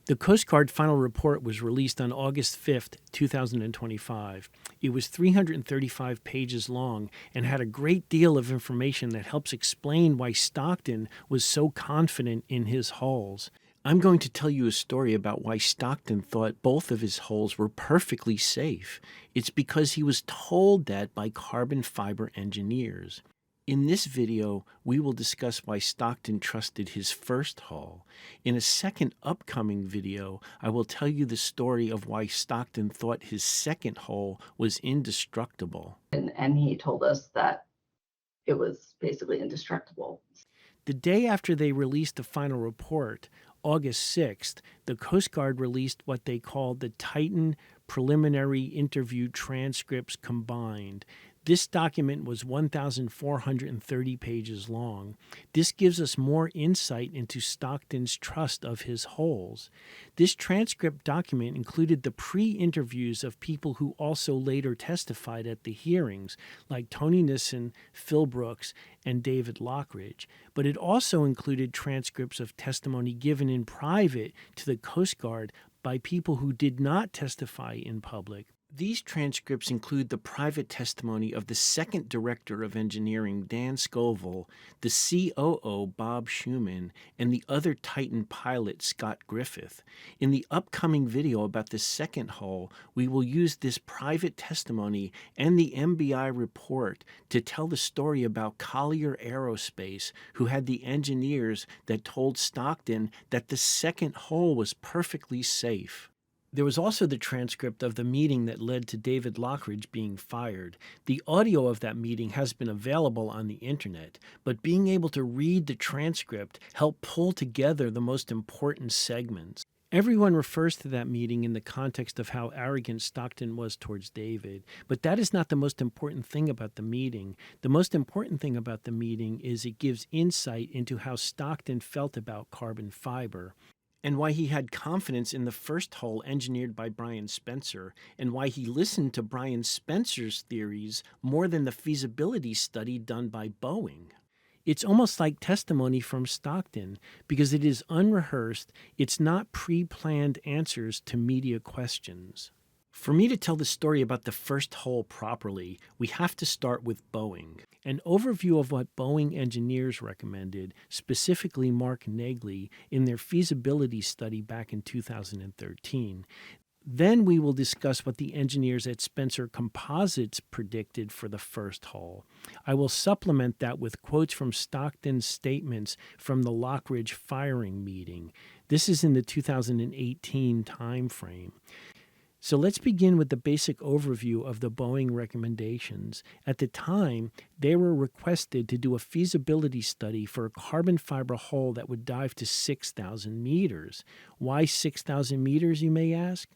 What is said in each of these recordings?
The Coast Guard final report was released on August 5, 2025. It was 335 pages long and had a great deal of information that helps explain why Stockton was so confident in his hulls. I'm going to tell you a story about why Stockton thought both of his hulls were perfectly safe. It's because he was told that by carbon fiber engineers. In this video, we will discuss why Stockton trusted his first hull. In a second upcoming video, I will tell you the story of why Stockton thought his second hull was indestructible. And he told us that it was basically indestructible. The day after they released the final report, August 6th, the Coast Guard released what they called the Titan Preliminary Interview Transcripts Combined. This document was 1,430 pages long. This gives us more insight into Stockton's trust of his hulls. This transcript document included the pre-interviews of people who also later testified at the hearings, like Tony Nissen, Phil Brooks, and David Lockridge. But it also included transcripts of testimony given in private to the Coast Guard by people who did not testify in public. These transcripts include the private testimony of the second director of engineering, Dan Scoville, the COO, Bob Schumann, and the other Titan pilot, Scott Griffith. In the upcoming video about the second hull, we will use this private testimony and the MBI report to tell the story about Collier Aerospace, who had the engineers that told Stockton that the second hull was perfectly safe. There was also the transcript of the meeting that led to David Lockridge being fired. The audio of that meeting has been available on the internet, but being able to read the transcript helped pull together the most important segments. Everyone refers to that meeting in the context of how arrogant Stockton was towards David, but that is not the most important thing about the meeting. The most important thing about the meeting is it gives insight into how Stockton felt about carbon fiber, and why he had confidence in the first hull engineered by Brian Spencer, and why he listened to Brian Spencer's theories more than the feasibility study done by Boeing. It's almost like testimony from Stockton, because it is unrehearsed, it's not pre-planned answers to media questions. For me to tell the story about the first hull properly, we have to start with Boeing. An overview of what Boeing engineers recommended, specifically Mark Negley, in their feasibility study back in 2013. Then we will discuss what the engineers at Spencer Composites predicted for the first hull. I will supplement that with quotes from Stockton's statements from the Lockridge firing meeting. This is in the 2018 timeframe. So let's begin with the basic overview of the Boeing recommendations. At the time, they were requested to do a feasibility study for a carbon fiber hull that would dive to 6,000 meters. Why 6,000 meters, you may ask?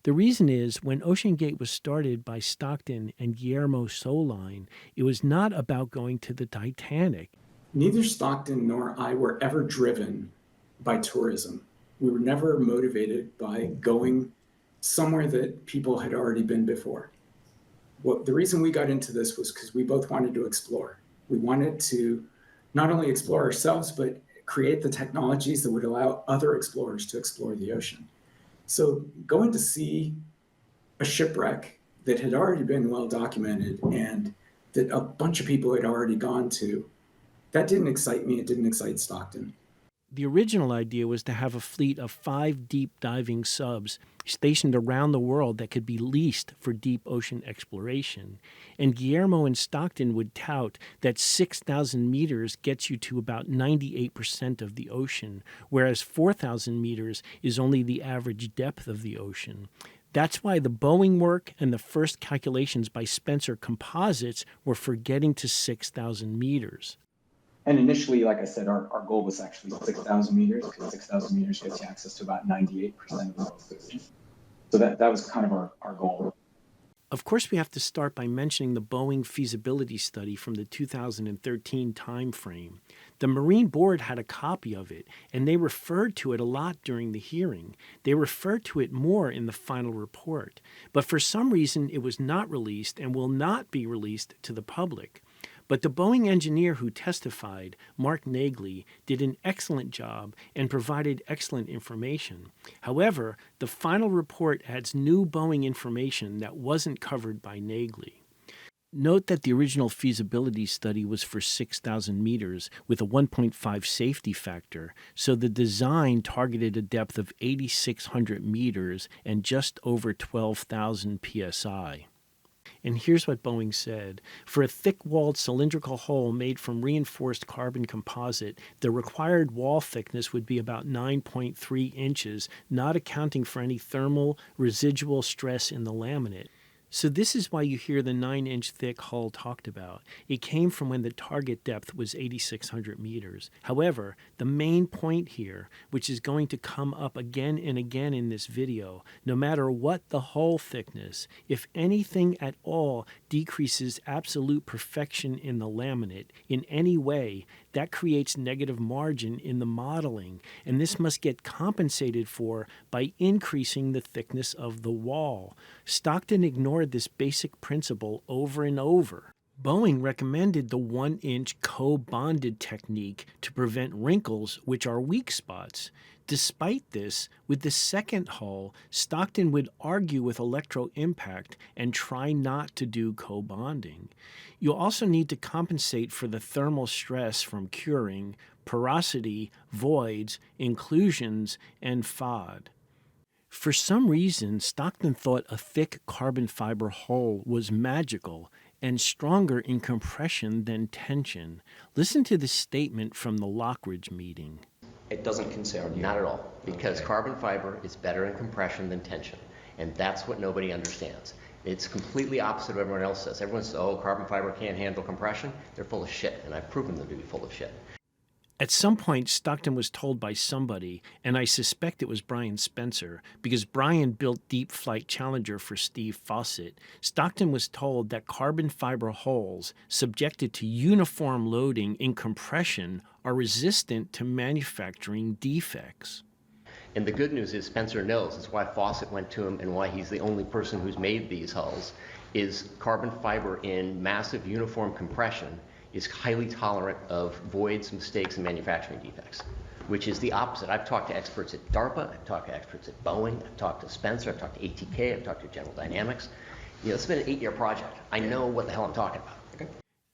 The reason is, when OceanGate was started by Stockton and Guillermo Solline, it was not about going to the Titanic. Neither Stockton nor I were ever driven by tourism. We were never motivated by going somewhere that people had already been before. Well, the reason we got into this was because we both wanted to explore. We wanted to not only explore ourselves, but create the technologies that would allow other explorers to explore the ocean. So going to see a shipwreck that had already been well documented and that a bunch of people had already gone to, that didn't excite me. It didn't excite Stockton. The original idea was to have a fleet of 5 deep diving subs stationed around the world that could be leased for deep ocean exploration. And Guillermo and Stockton would tout that 6,000 meters gets you to about 98% of the ocean, whereas 4,000 meters is only the average depth of the ocean. That's why the Boeing work and the first calculations by Spencer Composites were for getting to 6,000 meters. And initially, like I said, our goal was actually 6,000 meters, because 6,000 meters gets you access to about 98% of the world's ocean. So that was kind of our goal. Of course, we have to start by mentioning the Boeing feasibility study from the 2013 timeframe. The Marine Board had a copy of it, and they referred to it a lot during the hearing. They referred to it more in the final report. But for some reason, it was not released and will not be released to the public. But the Boeing engineer who testified, Mark Nagley, did an excellent job and provided excellent information. However, the final report adds new Boeing information that wasn't covered by Nagley. Note that the original feasibility study was for 6,000 meters with a 1.5 safety factor, so the design targeted a depth of 8,600 meters and just over 12,000 psi. And here's what Boeing said. For a thick-walled cylindrical hull made from reinforced carbon composite, the required wall thickness would be about 9.3 inches, not accounting for any thermal residual stress in the laminate. So this is why you hear the 9-inch thick hull talked about. It came from when the target depth was 8,600 meters. However, the main point here, which is going to come up again and again in this video, no matter what the hull thickness, if anything at all decreases absolute perfection in the laminate in any way, that creates negative margin in the modeling, and this must get compensated for by increasing the thickness of the wall. Stockton ignored this basic principle over and over. Boeing recommended the 1-inch co-bonded technique to prevent wrinkles, which are weak spots. Despite this, with the second hull, Stockton would argue with electroimpact and try not to do co-bonding. You'll also need to compensate for the thermal stress from curing, porosity, voids, inclusions, and FOD. For some reason, Stockton thought a thick carbon fiber hull was magical and stronger in compression than tension. Listen to this statement from the Lockridge meeting. It doesn't concern you? Not at all, because carbon fiber is better in compression than tension, and that's what nobody understands. It's completely opposite of what everyone else says. Everyone says, oh, carbon fiber can't handle compression. They're full of shit, and I've proven them to be full of shit. At some point, Stockton was told by somebody, and I suspect it was Brian Spencer, because Brian built Deep Flight Challenger for Steve Fawcett. Stockton was told that carbon fiber hulls subjected to uniform loading in compression are resistant to manufacturing defects. And the good news is Spencer knows. That's why Fawcett went to him and why he's the only person who's made these hulls, is carbon fiber in massive uniform compression is highly tolerant of voids, mistakes, and manufacturing defects, which is the opposite. I've talked to experts at DARPA, I've talked to experts at Boeing, I've talked to Spencer, I've talked to ATK, I've talked to General Dynamics. It's been an 8-year project. I know what the hell I'm talking about. Okay?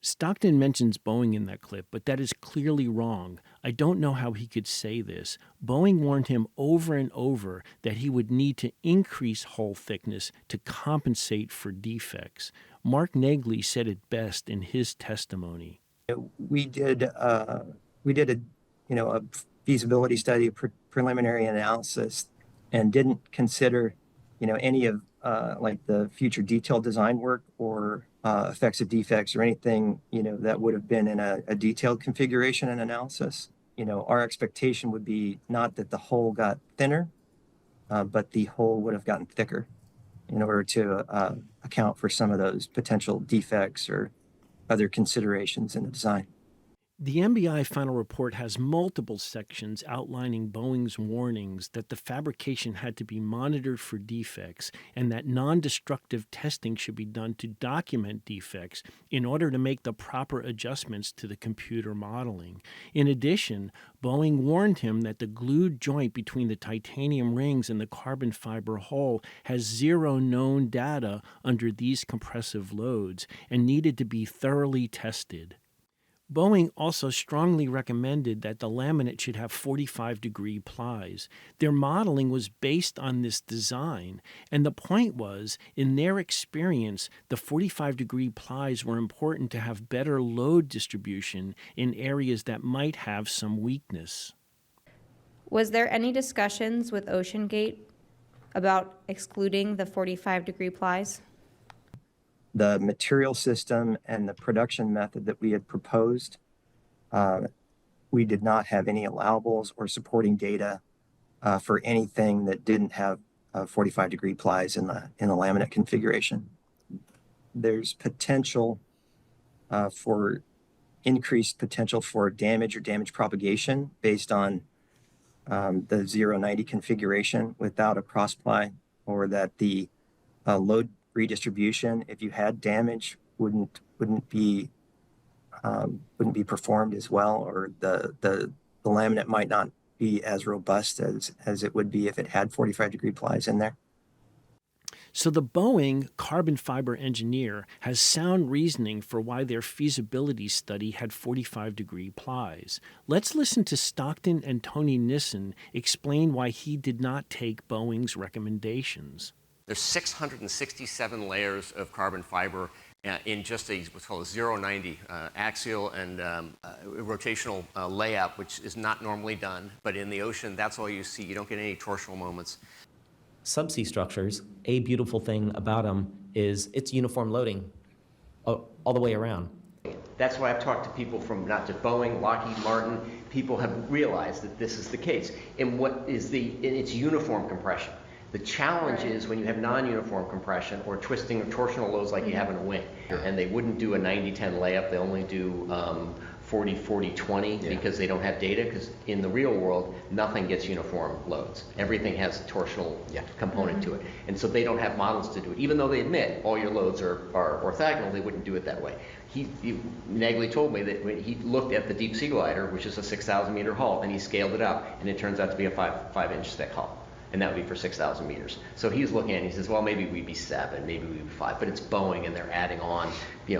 Stockton mentions Boeing in that clip, but that is clearly wrong. I don't know how he could say this. Boeing warned him over and over that he would need to increase hull thickness to compensate for defects. Mark Nagley said it best in his testimony. We did a feasibility study, preliminary analysis, and didn't consider any of like the future detailed design work or effects of defects or anything that would have been in a detailed configuration and analysis. Our expectation would be not that the hull got thinner, but the hull would have gotten thicker in order to account for some of those potential defects or other considerations in the design. The MBI final report has multiple sections outlining Boeing's warnings that the fabrication had to be monitored for defects and that non-destructive testing should be done to document defects in order to make the proper adjustments to the computer modeling. In addition, Boeing warned him that the glued joint between the titanium rings and the carbon fiber hull has zero known data under these compressive loads and needed to be thoroughly tested. Boeing also strongly recommended that the laminate should have 45-degree plies. Their modeling was based on this design, and the point was, in their experience, the 45-degree plies were important to have better load distribution in areas that might have some weakness. Was there any discussions with OceanGate about excluding the 45-degree plies? The material system and the production method that we had proposed, we did not have any allowables or supporting data for anything that didn't have 45-degree plies in the laminate configuration. There's potential for increased potential for damage or damage propagation based on the 090 configuration without a cross ply, or that the load redistribution, if you had damage, wouldn't be wouldn't be performed as well, or the laminate might not be as robust as it would be if it had 45-degree plies in there. So the Boeing carbon fiber engineer has sound reasoning for why their feasibility study had 45-degree plies. Let's listen to Stockton and Tony Nissen explain why he did not take Boeing's recommendations. There's 667 layers of carbon fiber in just what's called a 090 axial and rotational layout, which is not normally done. But in the ocean, that's all you see. You don't get any torsional moments. Subsea structures, a beautiful thing about them is it's uniform loading all the way around. That's why I've talked to people from not just Boeing, Lockheed Martin. People have realized that this is the case. And it's uniform compression. The challenge is when you have non-uniform compression or twisting or torsional loads like you have in a wing. And they wouldn't do a 90-10 layup. They only do 40-40-20 because they don't have data, because in the real world, nothing gets uniform loads. Everything has a torsional component to it. And so they don't have models to do it. Even though they admit all your loads are orthogonal, they wouldn't do it that way. Nagley told me that when he looked at the deep sea glider, which is a 6,000 meter hull, and he scaled it up, and it turns out to be a 5-inch thick hull. And that would be for 6,000 meters. So he's looking at it, he says, well, maybe we'd be 7, maybe we'd be 5, but it's Boeing and they're adding on,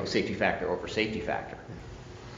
safety factor over safety factor.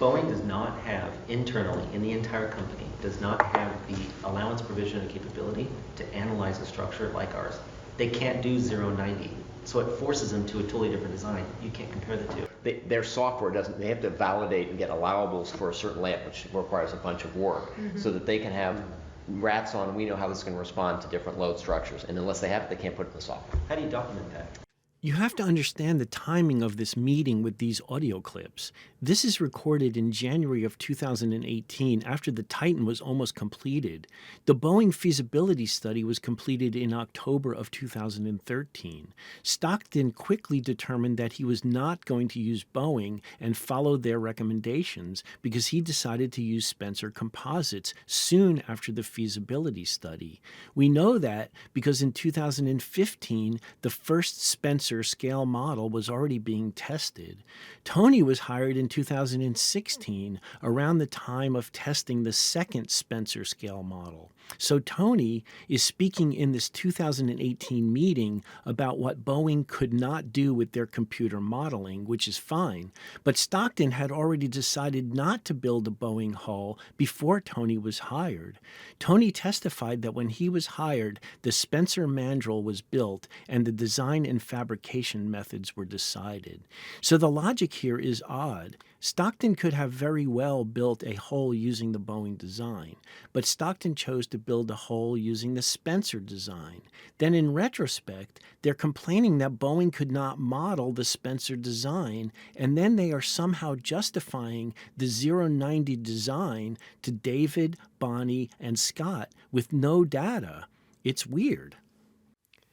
Boeing does not have internally in the entire company, does not have the allowance provision and capability to analyze a structure like ours. They can't do 090. So it forces them to a totally different design. You can't compare the two. Their software they have to validate and get allowables for a certain layup, which requires a bunch of work, so that they can have rats on, we know how this is going to respond to different load structures. And unless they have it, they can't put it in the software. How do you document that? You have to understand the timing of this meeting with these audio clips. This is recorded in January of 2018 after the Titan was almost completed. The Boeing feasibility study was completed in October of 2013. Stockton quickly determined that he was not going to use Boeing and followed their recommendations because he decided to use Spencer Composites soon after the feasibility study. We know that because in 2015, the first Spencer scale model was already being tested. Tony was hired in 2016, around the time of testing the second Spencer scale model. So Tony is speaking in this 2018 meeting about what Boeing could not do with their computer modeling, which is fine. But Stockton had already decided not to build a Boeing hull before Tony was hired. Tony testified that when he was hired, the Spencer mandrel was built and the design and fabrication methods were decided. So the logic here is odd. Stockton could have very well built a hull using the Boeing design, but Stockton chose to build a hull using the Spencer design. Then in retrospect, they're complaining that Boeing could not model the Spencer design, and then they are somehow justifying the 090 design to David, Bonnie, and Scott with no data. It's weird.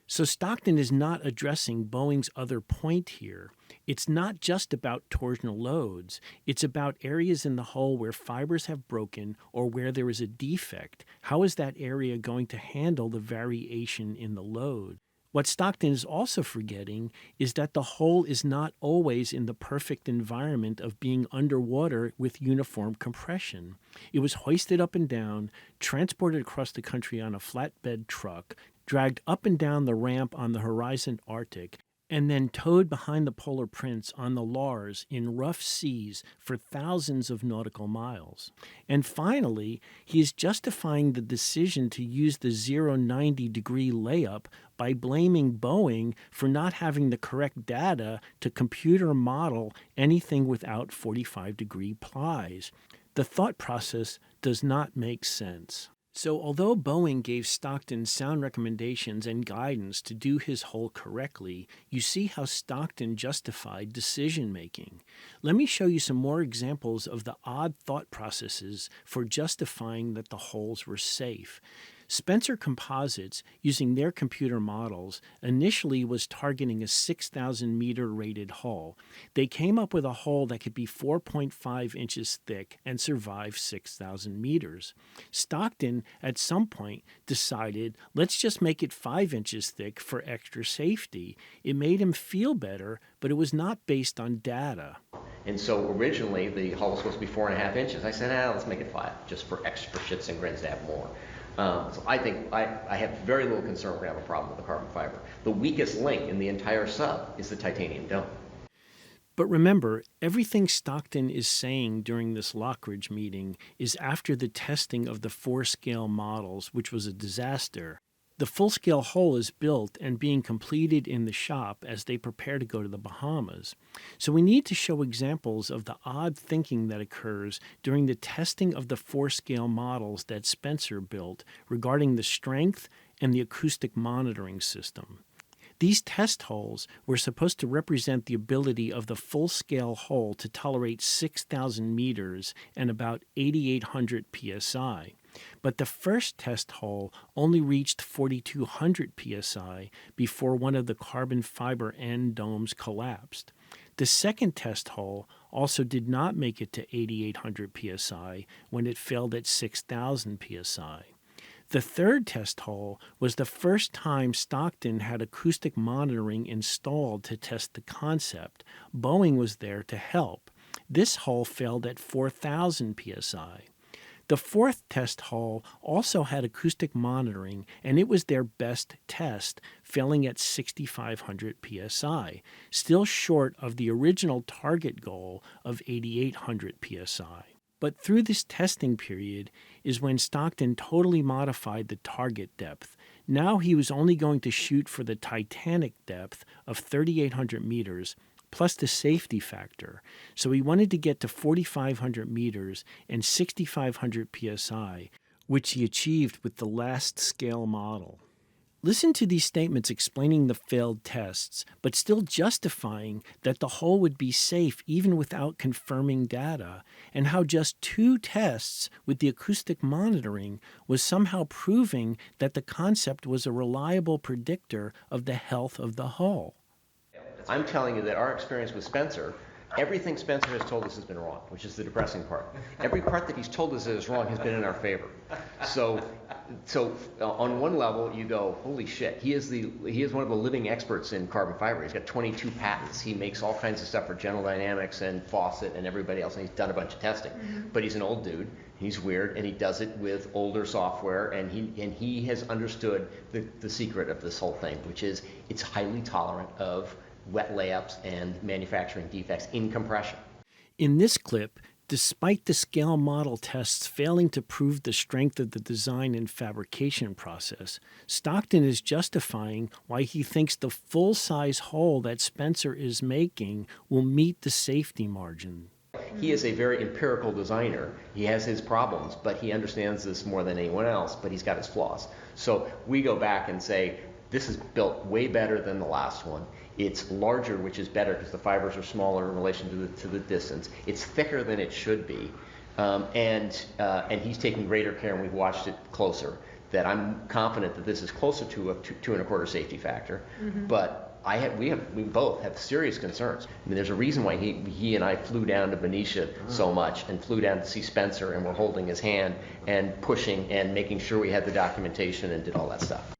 So Stockton is not addressing Boeing's other point here. It's not just about torsional loads. It's about areas in the hull where fibers have broken or where there is a defect. How is that area going to handle the variation in the load? What Stockton is also forgetting is that the hull is not always in the perfect environment of being underwater with uniform compression. It was hoisted up and down, transported across the country on a flatbed truck, dragged up and down the ramp on the Horizon Arctic, and then towed behind the Polar Prince on the Lars in rough seas for thousands of nautical miles. And finally, he is justifying the decision to use the 090-degree layup by blaming Boeing for not having the correct data to computer model anything without 45-degree plies. The thought process does not make sense. So although Boeing gave Stockton sound recommendations and guidance to do his hull correctly, you see how Stockton justified decision-making. Let me show you some more examples of the odd thought processes for justifying that the hulls were safe. Spencer Composites, using their computer models, initially was targeting a 6,000 meter rated hull. They came up with a hull that could be 4.5 inches thick and survive 6,000 meters. Stockton, at some point, decided, let's just make it 5 inches thick for extra safety. It made him feel better, but it was not based on data. And so originally the hull was supposed to be 4.5 inches. I said, let's make it 5, just for extra shits and grins to have more. So I think I have very little concern we're going to have a problem with the carbon fiber. The weakest link in the entire sub is the titanium dome. But remember, everything Stockton is saying during this Lockridge meeting is after the testing of the 4-scale models, which was a disaster. The full-scale hull is built and being completed in the shop as they prepare to go to the Bahamas. So we need to show examples of the odd thinking that occurs during the testing of the 4-scale models that Spencer built regarding the strength and the acoustic monitoring system. These test hulls were supposed to represent the ability of the full-scale hull to tolerate 6,000 meters and about 8,800 psi. But the first test hull only reached 4,200 psi before one of the carbon fiber end domes collapsed. The second test hull also did not make it to 8,800 psi when it failed at 6,000 psi. The third test hull was the first time Stockton had acoustic monitoring installed to test the concept. Boeing was there to help. This hull failed at 4,000 psi. The fourth test hull also had acoustic monitoring, and it was their best test, failing at 6,500 psi, still short of the original target goal of 8,800 psi. But through this testing period is when Stockton totally modified the target depth. Now he was only going to shoot for the Titanic depth of 3,800 meters, plus the safety factor. So he wanted to get to 4,500 meters and 6,500 psi, which he achieved with the last scale model. Listen to these statements explaining the failed tests, but still justifying that the hull would be safe even without confirming data, and how just 2 tests with the acoustic monitoring was somehow proving that the concept was a reliable predictor of the health of the hull. I'm telling you that our experience with Spencer, everything Spencer has told us has been wrong, which is the depressing part. Every part that he's told us that is wrong has been in our favor. So on one level, you go, holy shit, he is one of the living experts in carbon fiber. He's got 22 patents. He makes all kinds of stuff for General Dynamics and Fawcett and everybody else, and he's done a bunch of testing. But he's an old dude. He's weird, and he does it with older software, and he has understood the secret of this whole thing, which is it's highly tolerant of wet layups and manufacturing defects in compression. In this clip, despite the scale model tests failing to prove the strength of the design and fabrication process, Stockton is justifying why he thinks the full-size hull that Spencer is making will meet the safety margin. He is a very empirical designer. He has his problems, but he understands this more than anyone else, but he's got his flaws. So we go back and say, this is built way better than the last one. It's larger, which is better because the fibers are smaller in relation to the distance. It's thicker than it should be, and he's taking greater care, and we've watched it closer. That I'm confident that this is closer to a 2 1/4 safety factor, but we both have serious concerns. I mean, there's a reason why he and I flew down to Benicia so much and flew down to see Spencer, and we're holding his hand and pushing and making sure we had the documentation and did all that stuff.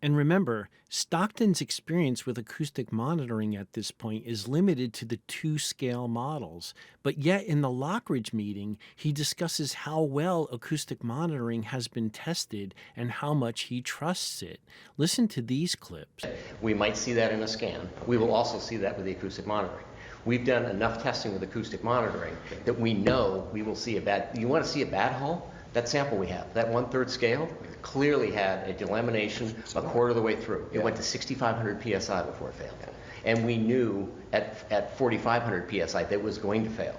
And remember, Stockton's experience with acoustic monitoring at this point is limited to the 2-scale models. But yet in the Lockridge meeting, he discusses how well acoustic monitoring has been tested and how much he trusts it. Listen to these clips. We might see that in a scan. We will also see that with the acoustic monitoring. We've done enough testing with acoustic monitoring that we know we will see a bad, you want to see a bad hull? That sample we have, that 1/3 scale, clearly had a delamination a quarter of the way through. It went to 6,500 psi before it failed. And we knew at 4,500 psi that it was going to fail.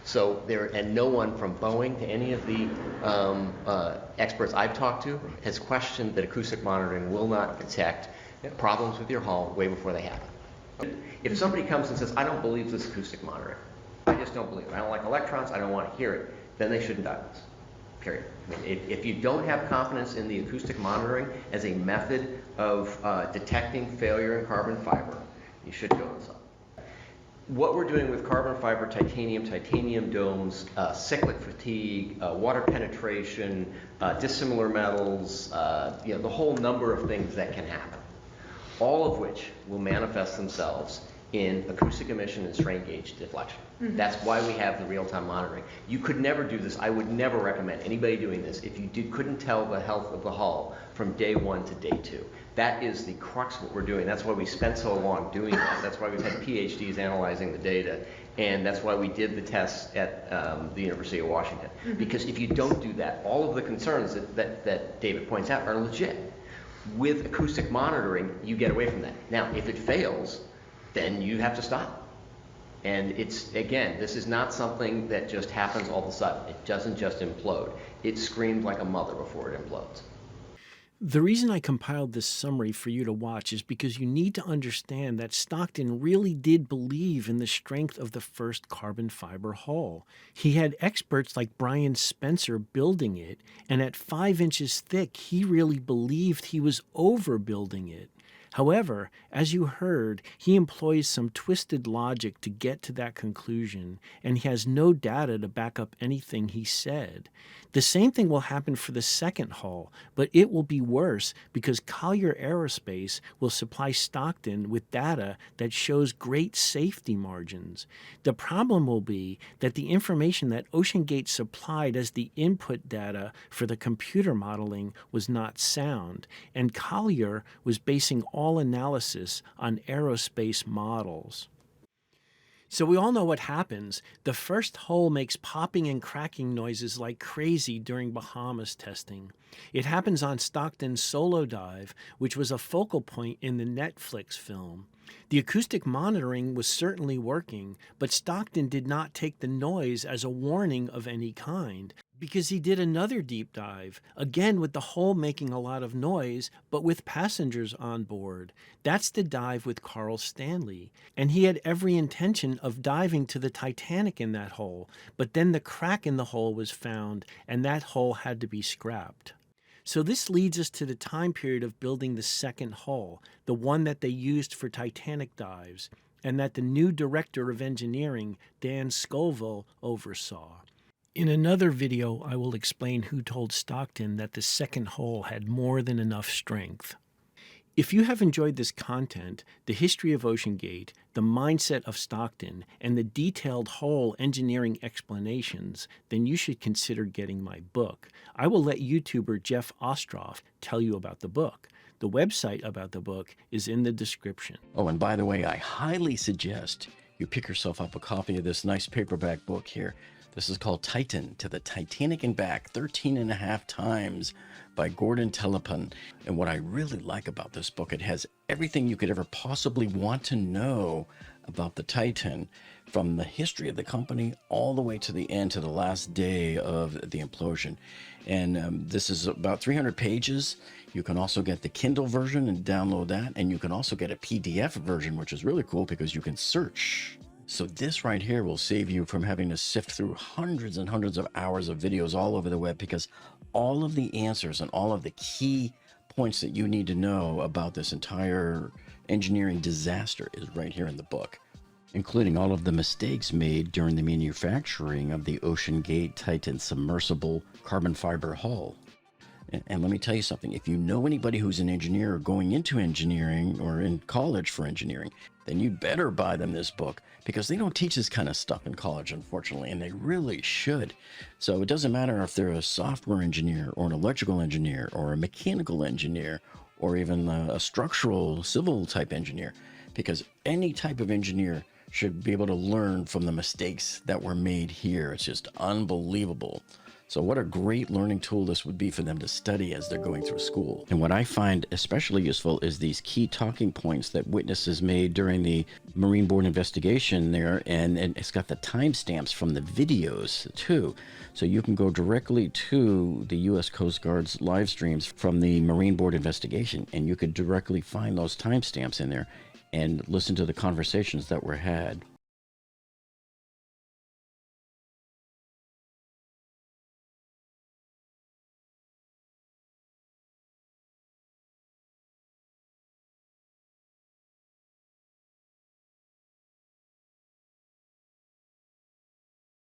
So and no one from Boeing to any of the experts I've talked to has questioned that acoustic monitoring will not detect problems with your hull way before they happen. If somebody comes and says, I don't believe this acoustic monitoring, I just don't believe it, I don't like electrons, I don't want to hear it, then they shouldn't dive this. Period. I mean, if you don't have confidence in the acoustic monitoring as a method of detecting failure in carbon fiber, you should go this up. What we're doing with carbon fiber, titanium domes, cyclic fatigue, water penetration, dissimilar metals, the whole number of things that can happen, all of which will manifest themselves in acoustic emission and strain gauge deflection. That's why we have the real-time monitoring. You could never do this. I would never recommend anybody doing this if you couldn't tell the health of the hull from day 1 to day 2. That is the crux of what we're doing. That's why we spent so long doing that. That's why we've had PhDs analyzing the data. And that's why we did the tests at the University of Washington. Because if you don't do that, all of the concerns that David points out are legit. With acoustic monitoring, you get away from that. Now, if it fails, then you have to stop. And it's, again, this is not something that just happens all of a sudden. It doesn't just implode. It screamed like a mother before it implodes. The reason I compiled this summary for you to watch is because you need to understand that Stockton really did believe in the strength of the first carbon fiber hull. He had experts like Brian Spencer building it, and at 5 inches thick, he really believed he was overbuilding it. However, as you heard, he employs some twisted logic to get to that conclusion, and he has no data to back up anything he said. The same thing will happen for the second hull, but it will be worse because Collier Aerospace will supply Stockton with data that shows great safety margins. The problem will be that the information that OceanGate supplied as the input data for the computer modeling was not sound, and Collier was basing all analysis on aerospace models. So we all know what happens. The first hull makes popping and cracking noises like crazy during Bahamas testing. It happens on Stockton's solo dive, which was a focal point in the Netflix film. The acoustic monitoring was certainly working, but Stockton did not take the noise as a warning of any kind, because he did another deep dive, again with the hull making a lot of noise, but with passengers on board. That's the dive with Carl Stanley, and he had every intention of diving to the Titanic in that hole, but then the crack in the hull was found, and that hull had to be scrapped. So this leads us to the time period of building the second hull, the one that they used for Titanic dives, and that the new director of engineering, Dan Scoville, oversaw. In another video, I will explain who told Stockton that the second hull had more than enough strength. If you have enjoyed this content, the history of OceanGate, the mindset of Stockton, and the detailed hull engineering explanations, then you should consider getting my book. I will let YouTuber Jeff Ostroff tell you about the book. The website about the book is in the description. Oh, and by the way, I highly suggest you pick yourself up a copy of this nice paperback book here. This is called Titan, To the Titanic and Back, 13.5 times by Gordon Telepin. And what I really like about this book, it has everything you could ever possibly want to know about the Titan, from the history of the company all the way to the end, to the last day of the implosion. And this is about 300 pages. You can also get the Kindle version and download that. And you can also get a PDF version, which is really cool because you can search. So this right here will save you from having to sift through hundreds and hundreds of hours of videos all over the web, because all of the answers and all of the key points that you need to know about this entire engineering disaster is right here in the book, including all of the mistakes made during the manufacturing of the OceanGate Titan submersible carbon fiber hull. And let me tell you something, if you know anybody who's an engineer or going into engineering or in college for engineering, then you better buy them this book, because they don't teach this kind of stuff in college, unfortunately, and they really should. So it doesn't matter if they're a software engineer or an electrical engineer or a mechanical engineer or even a structural civil type engineer, because any type of engineer should be able to learn from the mistakes that were made here. It's just unbelievable. So what a great learning tool this would be for them to study as they're going through school. And what I find especially useful is these key talking points that witnesses made during the Marine Board investigation there, and it's got the timestamps from the videos too. So you can go directly to the U.S. Coast Guard's live streams from the Marine Board investigation, and you could directly find those timestamps in there and listen to the conversations that were had.